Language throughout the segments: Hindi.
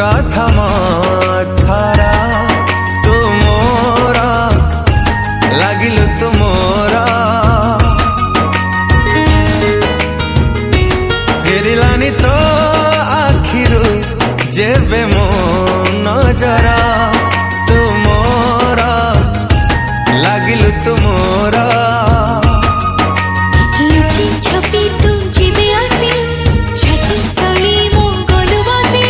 प्रथम थर तू मोर लागिलु तू मोर फेरिलानी तो आखिरु जेबे मो नजर तू मोर लागिलु तू मोर लुचि छपी तू जीवे आसे छाती तली मो गलु बसे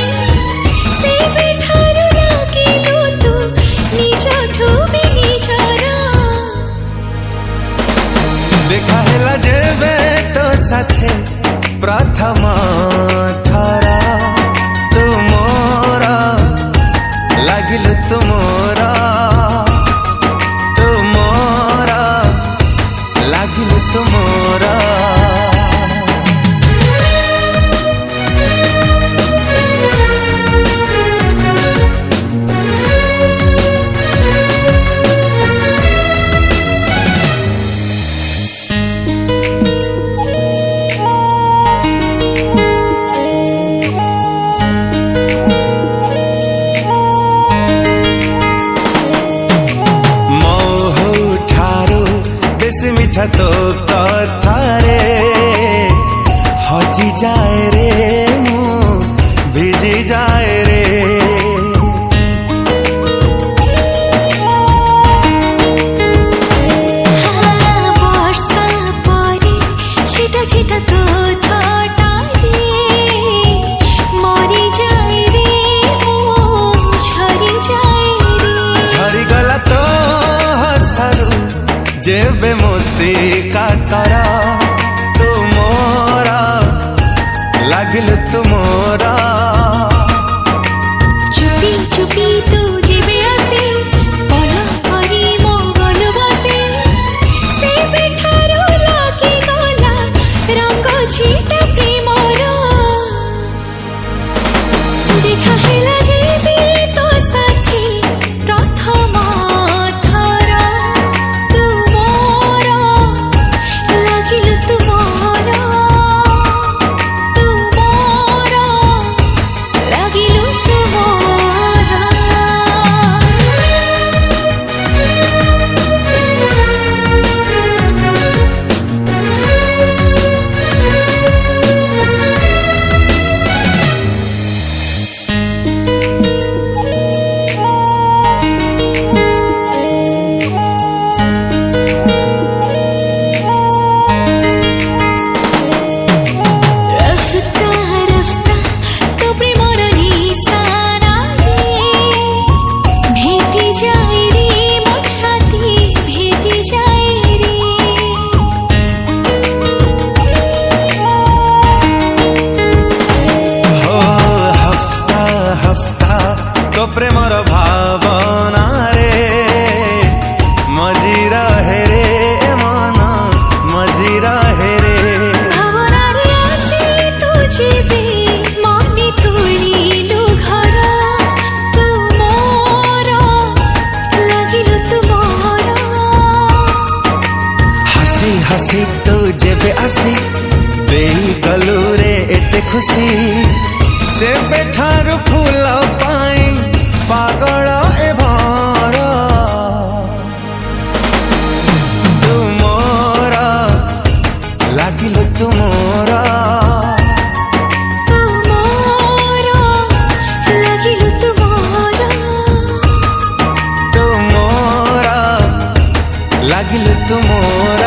से बेठारु लागिलु तू निज ठुबी निजरा देखा हेला जेबे तो साथे प्रथम थर तू मोर लागिलु तू मोर तू मोर लागिलु तू मोर मिठा तो कथारे हजी जाए रे मु भिजी जाए रे वर्षा परी छिटा छिटा तो थटारे मरी जाए रे मो झरी जाए रे झरी गला तो हसरू जेबे मोती काकर तू मोर लागिलु तू मोर चुपी चुपी तू जीवे आसे पल करी मो गलु बसे से बेठारु लागी गला रंग छिटा प्रेमर देखा हेला जेबे तो साथी प्रथम थर तू मोर लागिलु तू मोर तू मोर लागिलु तू मोर रफ्ता रफ्ता तो प्रेमर निशाना रे भेदी जाए रे मो छाती भेदी जाए रे हो हफ्ता हफ्ता तो प्रेमर भावना रे मजी रहे रे मन मजी रहे रे भावनारे आसे तू जीवे मने तुलिलु घर तू मोर लागिलु तू मोर हसी हसी तो जेबे आसी देई गलु रे एते खुशी से बेठारु फूल पाई पागल ए भर तू मोर लागिलु तू मोर तू मोर लागिलु तू मोर तू मोर लागिलु तू मोर।